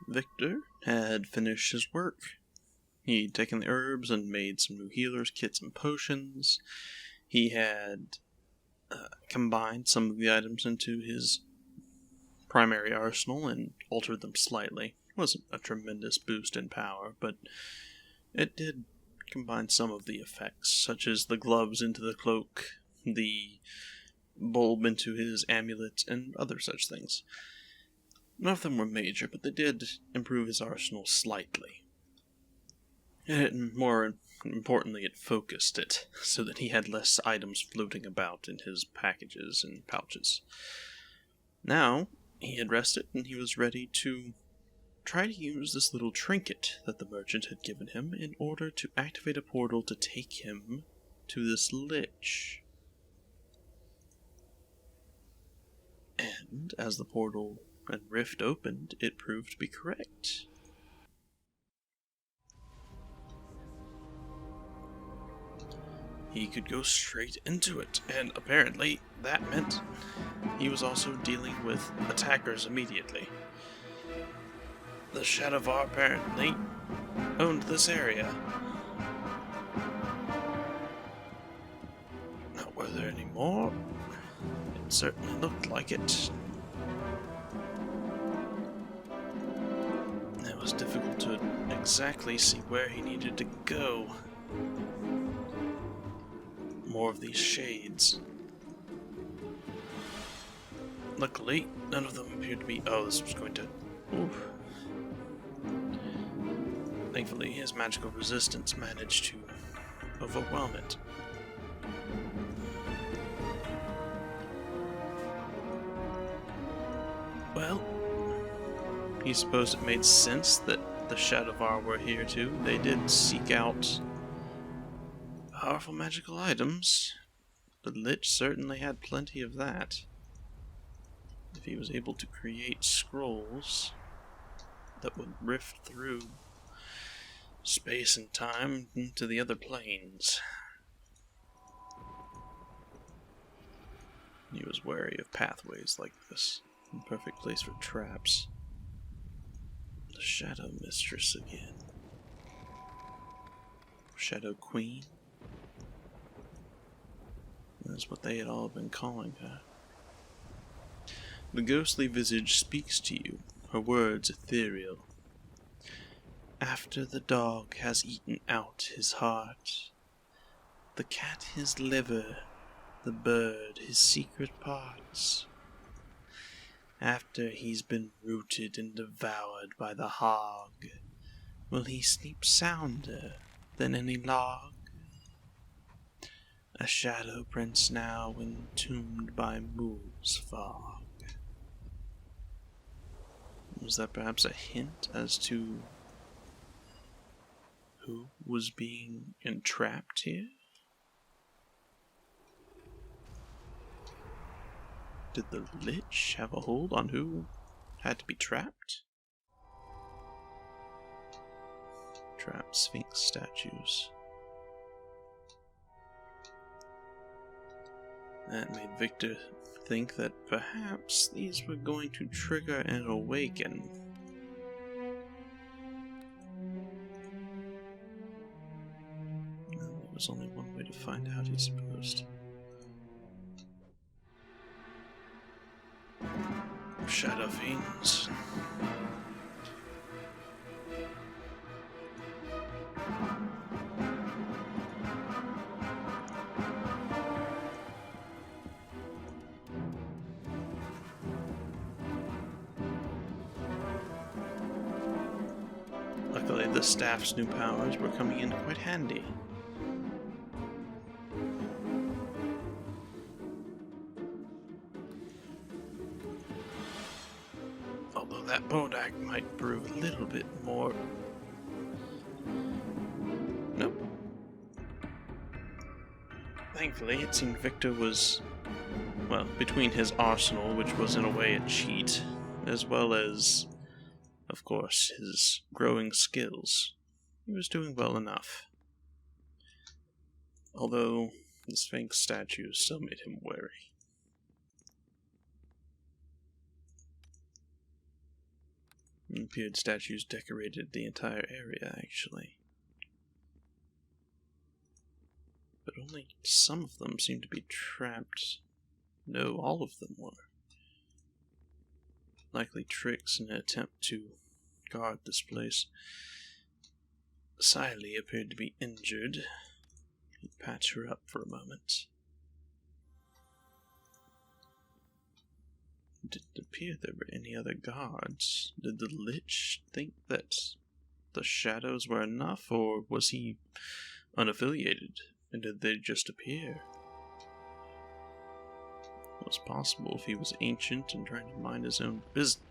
Victor had finished his work. He'd taken the herbs and made some new healers, kits, and potions. He had combined some of the items into his primary arsenal and altered them slightly. It wasn't a tremendous boost in power, but it did combine some of the effects, such as the gloves into the cloak, the bulb into his amulet, and other such things. None of them were major, but they did improve his arsenal slightly. And more importantly, it focused it, so that he had less items floating about in his packages and pouches. Now, he had rested, and he was ready to try to use this little trinket that the merchant had given him in order to activate a portal to take him to this lich. And as the portal and rift opened, it proved to be correct. He could go straight into it, and apparently that meant he was also dealing with attackers immediately. The Shadowvar apparently owned this area. Now, were there any more? It certainly looked like it. It was difficult to exactly see where he needed to go. More of these shades. Luckily, none of them appeared to be... Oh, this was going to... Oof. Thankfully, his magical resistance managed to overwhelm it. Well, he supposed it made sense that the Shadowvar were here too. They did seek out powerful magical items. The Lich certainly had plenty of that. If he was able to create scrolls that would rift through space and time into the other planes. He was wary of pathways like this. A perfect place for traps. The Shadow Mistress again. Shadow Queen. That's what they had all been calling her. The ghostly visage speaks to you, her words ethereal. After the dog has eaten out his heart, the cat his liver, the bird his secret parts, after he's been rooted and devoured by the hog, will he sleep sounder than any log? A shadow prince now entombed by moon's fog. Was that perhaps a hint as to who was being entrapped here? Did the Lich have a hold on who had to be trapped? Trapped Sphinx statues. That made Victor think that perhaps these were going to trigger an awaken. There was only one way to find out, he supposed. Shadow fiends. Luckily, the staff's new powers were coming in quite handy. Although that Bodak might prove a little bit more... Nope. Thankfully, it seemed Victor was, well, between his arsenal, which was in a way a cheat, as well as, of course, his growing skills, he was doing well enough. Although the Sphinx statue still made him wary. It appeared statues decorated the entire area, actually. But only some of them seemed to be trapped. No, all of them were. Likely tricks in an attempt to guard this place. Siley appeared to be injured. He'd patch her up for a moment. It didn't appear there were any other guards. Did the Lich think that the shadows were enough, or was he unaffiliated, and did they just appear? It was possible if he was ancient and trying to mind his own business.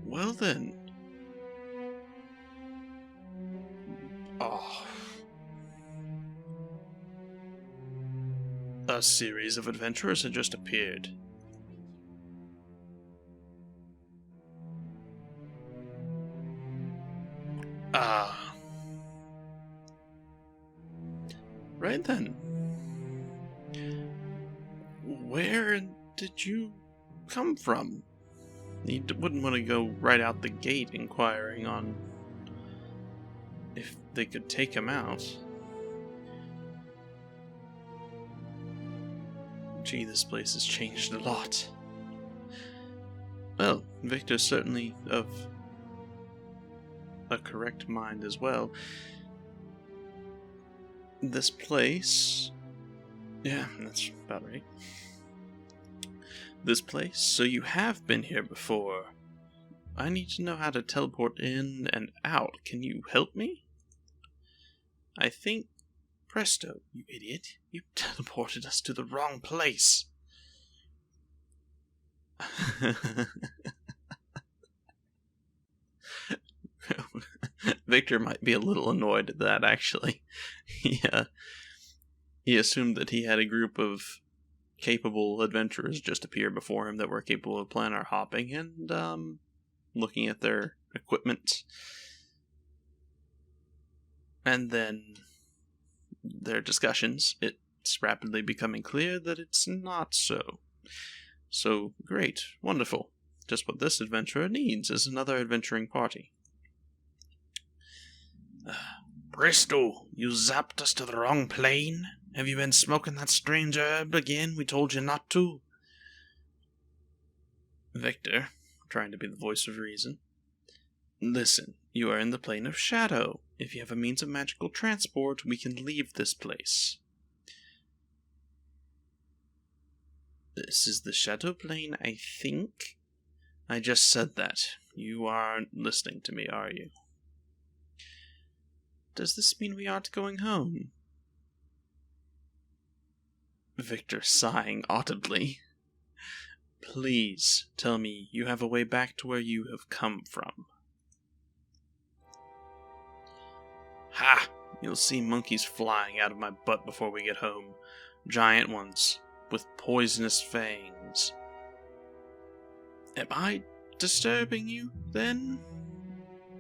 Well then. Oh. A series of adventurers had just appeared. Ah. Right then. Where did you come from? You wouldn't want to go right out the gate inquiring on if they could take him out. Gee, this place has changed a lot. Well, Victor's certainly of a correct mind as well. This place... Yeah, that's about right. This place, so you have been here before. I need to know how to teleport in and out. Can you help me? I think... Presto, you idiot. You teleported us to the wrong place. Victor might be a little annoyed at that, actually. He assumed that he had a group of capable adventurers just appear before him that were capable of planar hopping and looking at their equipment. And then their discussions, it's rapidly becoming clear that it's not so. So, great, wonderful. Just what this adventurer needs is another adventuring party. Presto, you zapped us to the wrong plane? Have you been smoking that strange herb again we told you not to? Victor, trying to be the voice of reason. Listen, you are in the plane of shadow. If you have a means of magical transport, we can leave this place. This is the shadow plane, I think? I just said that. You aren't listening to me, are you? Does this mean we aren't going home? Victor sighing audibly. Please tell me you have a way back to where you have come from. Ha! You'll see monkeys flying out of my butt before we get home. Giant ones, with poisonous fangs. Am I disturbing you, then?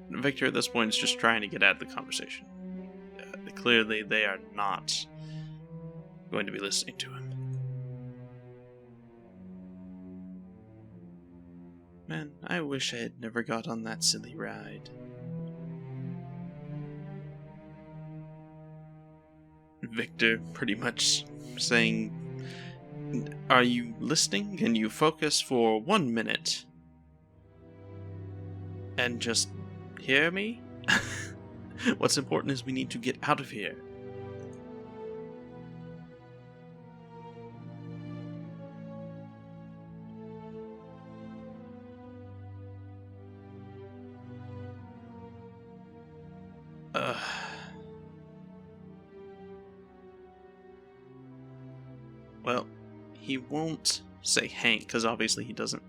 Victor at this point is just trying to get out of the conversation. Clearly they are not going to be listening to him. Man, I wish I had never got on that silly ride. Victor pretty much saying, are you listening? Can you focus for 1 minute? And just hear me? What's important is we need to get out of here. Well, he won't say Hank, because obviously he doesn't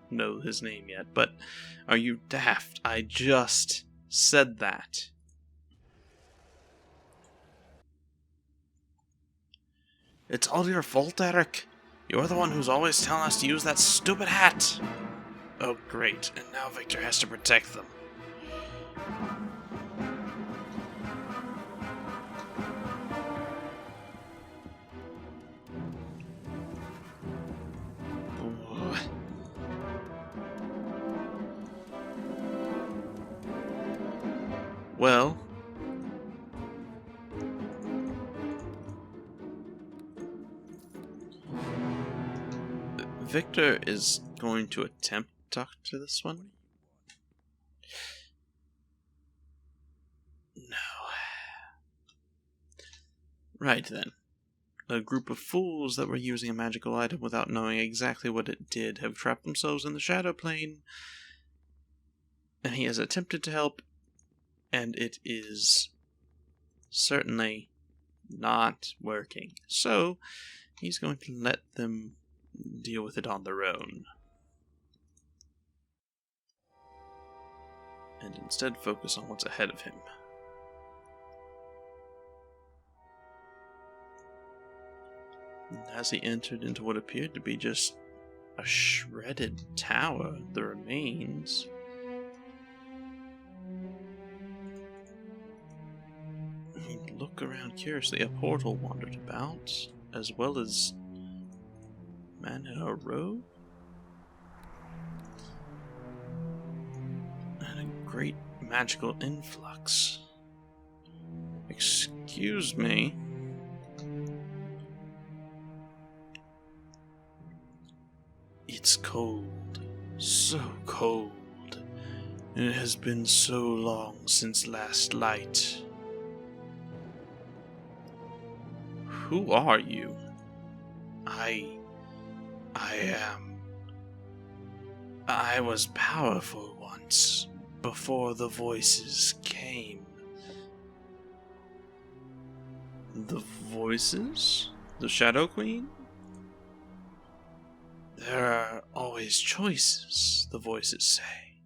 know his name yet, but are you daft? I just said that. It's all your fault, Eric. You're the one who's always telling us to use that stupid hat. Oh, great, and now Victor has to protect them. Well, Victor is going to attempt to talk to this one. No. Right then. A group of fools that were using a magical item without knowing exactly what it did have trapped themselves in the shadow plane, and he has attempted to help, and it is certainly not working. So, he's going to let them deal with it on their own. And instead focus on what's ahead of him. As he entered into what appeared to be just a shredded tower, the remains, he'd look around curiously. A portal wandered about, as well as a man in a robe, and a great magical influx. Excuse me. It's cold, so cold, and it has been so long since last light. Who are you? I was powerful once, before the voices came. The voices? The Shadow Queen? There are always choices, the voices say.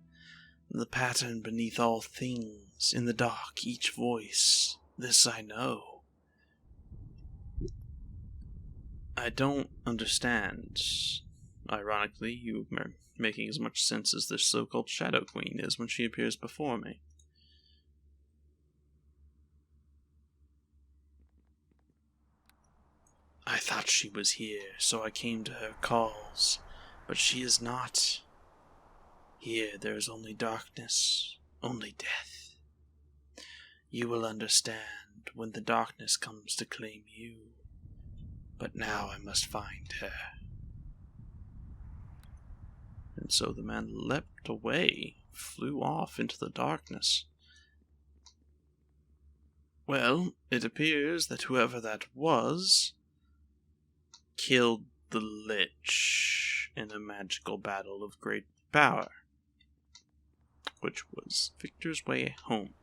The pattern beneath all things, in the dark, each voice. This I know. I don't understand. Ironically, you are making as much sense as this so-called Shadow Queen is when she appears before me. I thought she was here, so I came to her calls, but she is not. Here there is only darkness, only death. You will understand when the darkness comes to claim you, but now I must find her. And so the man leapt away, flew off into the darkness. Well, it appears that whoever that was killed the Lich in a magical battle of great power, which was Victor's way home.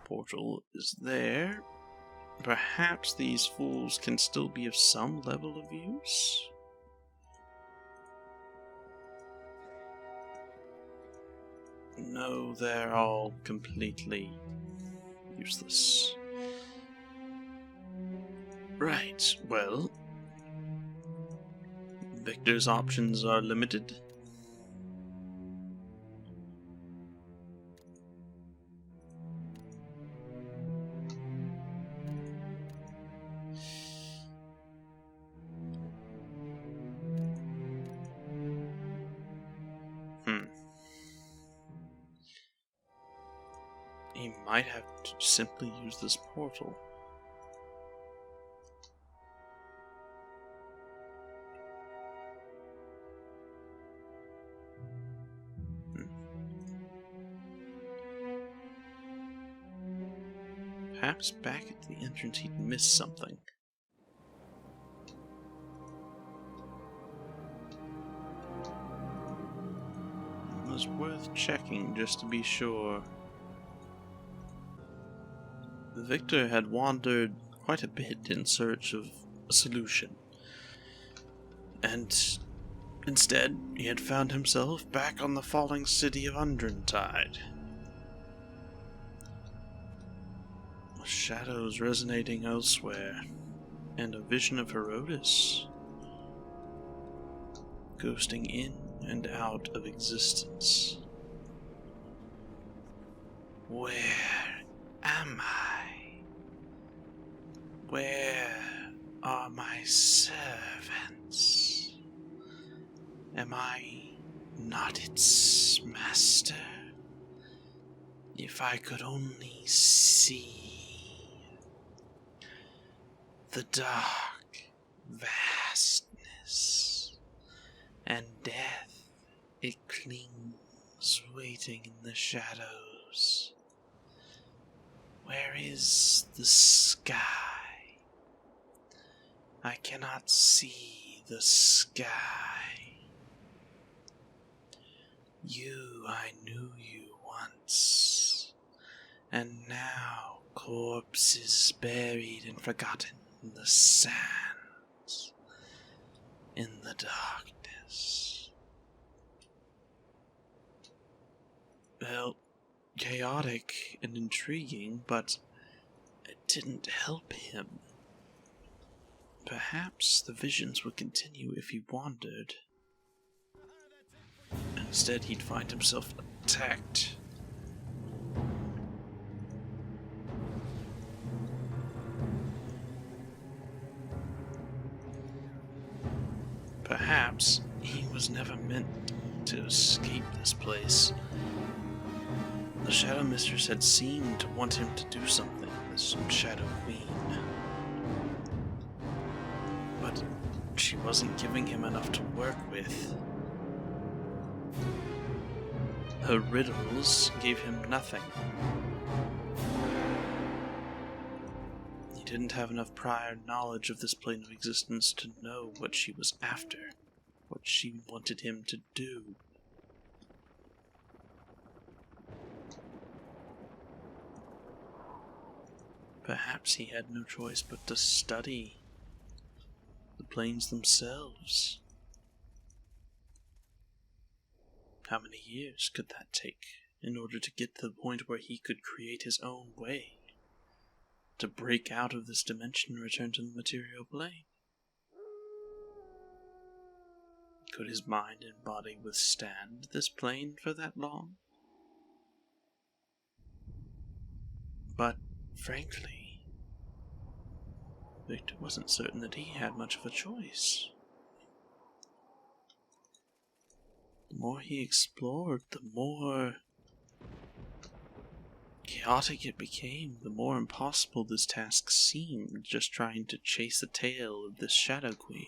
Portal is there. Perhaps these fools can still be of some level of use? No, they're all completely useless. Right, well, Victor's options are limited. He might have to simply use this portal. Perhaps back at the entrance he'd missed something. It was worth checking just to be sure. Victor had wandered quite a bit in search of a solution, and instead he had found himself back on the falling city of Undrentide. Shadows resonating elsewhere, and a vision of Herodes ghosting in and out of existence. Where am I? Where are my servants? Am I not its master? If I could only see the dark vastness and death, it clings, waiting in the shadows. Where is the sky? I cannot see the sky. I knew you once, and now corpses buried and forgotten in the sands, in the darkness. Well, chaotic and intriguing, but it didn't help him. Perhaps the visions would continue if he wandered. Instead, he'd find himself attacked. Perhaps he was never meant to escape this place. The Shadow Mistress had seemed to want him to do something, this Shadow Queen. But she wasn't giving him enough to work with. Her riddles gave him nothing. He didn't have enough prior knowledge of this plane of existence to know what she was after, what she wanted him to do. Perhaps he had no choice but to study the planes themselves. How many years could that take in order to get to the point where he could create his own way? To break out of this dimension and return to the material plane? Could his mind and body withstand this plane for that long? But, frankly, Victor wasn't certain that he had much of a choice. The more he explored, the more chaotic it became, the more impossible this task seemed, just trying to chase the tail of this Shadow Queen.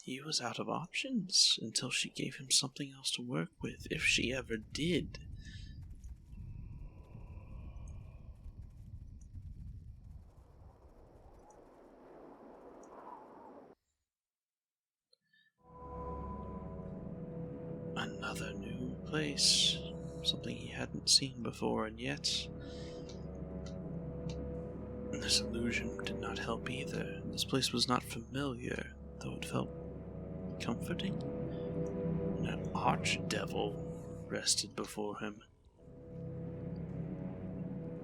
He was out of options until she gave him something else to work with, if she ever did. Another new place, something he hadn't seen before, and yet this illusion did not help either. This place was not familiar, though it felt comforting. And an archdevil rested before him.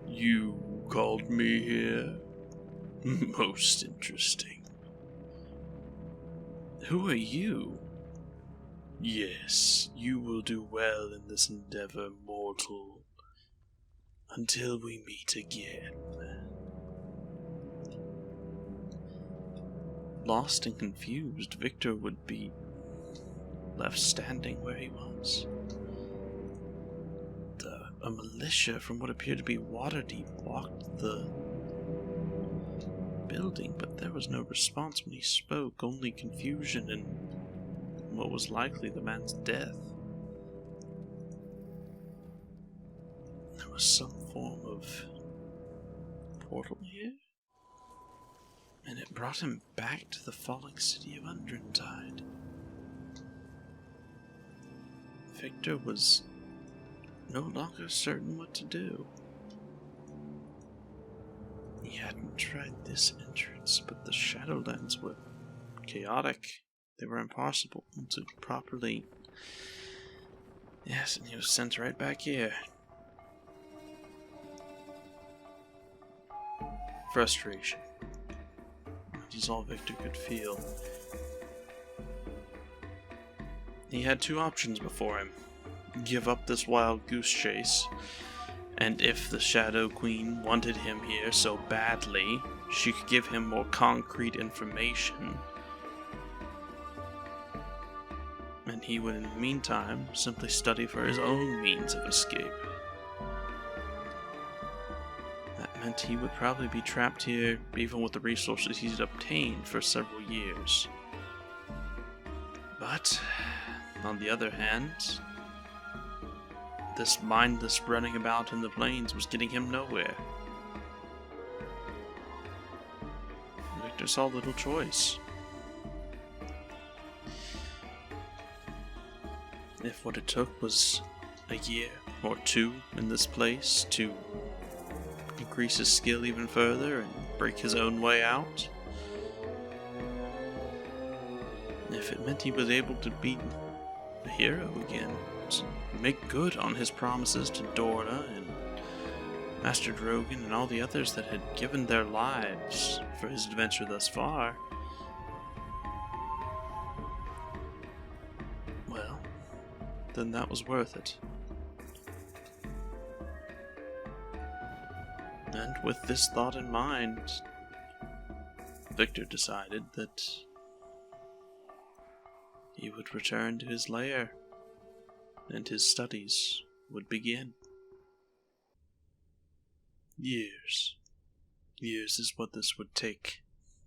You called me here? Most interesting. Who are you? Yes, you will do well in this endeavor, mortal, until we meet again. Lost and confused, Victor would be left standing where he was. A militia from what appeared to be Waterdeep walked the building, but there was no response when he spoke, only confusion and what was likely the man's death. There was some form of portal here, and it brought him back to the falling city of Undrentide. Victor was no longer certain what to do. He hadn't tried this entrance, but the Shadowlands were chaotic. They were impossible to properly... Yes, and he was sent right back here. Frustration. That is all Victor could feel. He had two options before him. Give up this wild goose chase, and if the Shadow Queen wanted him here so badly, she could give him more concrete information. and he would in the meantime simply study for his own means of escape. That meant he would probably be trapped here even with the resources he'd obtained for several years. But, on the other hand, this mindless running about in the plains was getting him nowhere. Victor saw little choice. If what it took was a year or two in this place to increase his skill even further and break his own way out, if it meant he was able to be a hero again, to make good on his promises to Dorna and Master Drogon and all the others that had given their lives for his adventure thus far, well, then that was worth it. And with this thought in mind, Victor decided that he would return to his lair, and his studies would begin. Years. Years is what this would take,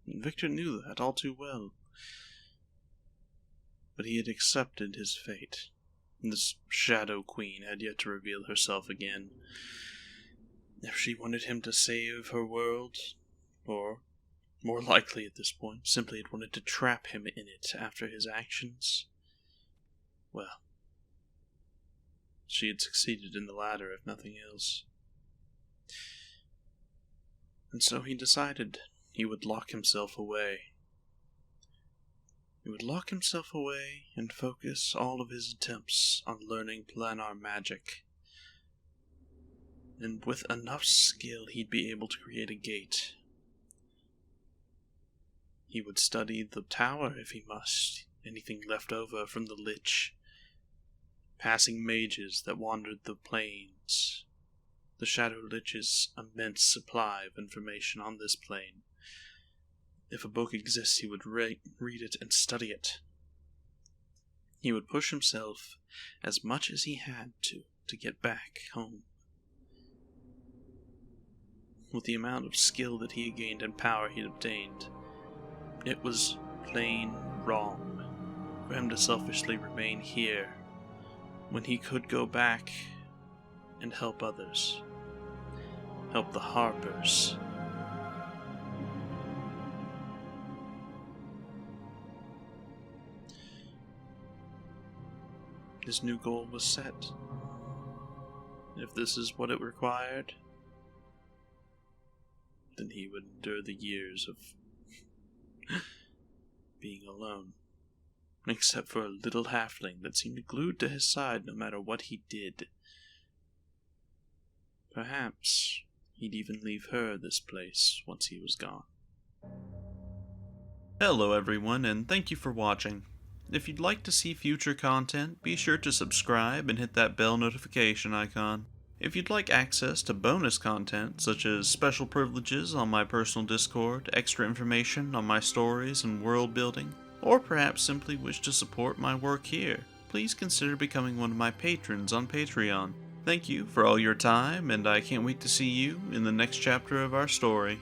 and Victor knew that all too well. But he had accepted his fate. This Shadow Queen had yet to reveal herself again. If she wanted him to save her world, or, more likely at this point, simply had wanted to trap him in it after his actions, well, she had succeeded in the latter, if nothing else. And so he decided he would lock himself away. He would lock himself away and focus all of his attempts on learning planar magic. And with enough skill, he'd be able to create a gate. He would study the tower if he must, anything left over from the Lich, passing mages that wandered the plains, the Shadow Lich's immense supply of information on this plane. If a book exists, he would read it and study it. He would push himself as much as he had to get back home. With the amount of skill that he had gained and power he'd obtained, it was plain wrong for him to selfishly remain here when he could go back and help others. Help the Harpers. His new goal was set. If this is what it required, then he would endure the years of being alone, except for a little halfling that seemed glued to his side no matter what he did. Perhaps he'd even leave her this place once he was gone. Hello everyone, and thank you for watching. If you'd like to see future content, be sure to subscribe and hit that bell notification icon. If you'd like access to bonus content, such as special privileges on my personal Discord, extra information on my stories and world building, or perhaps simply wish to support my work here, please consider becoming one of my patrons on Patreon. Thank you for all your time, and I can't wait to see you in the next chapter of our story.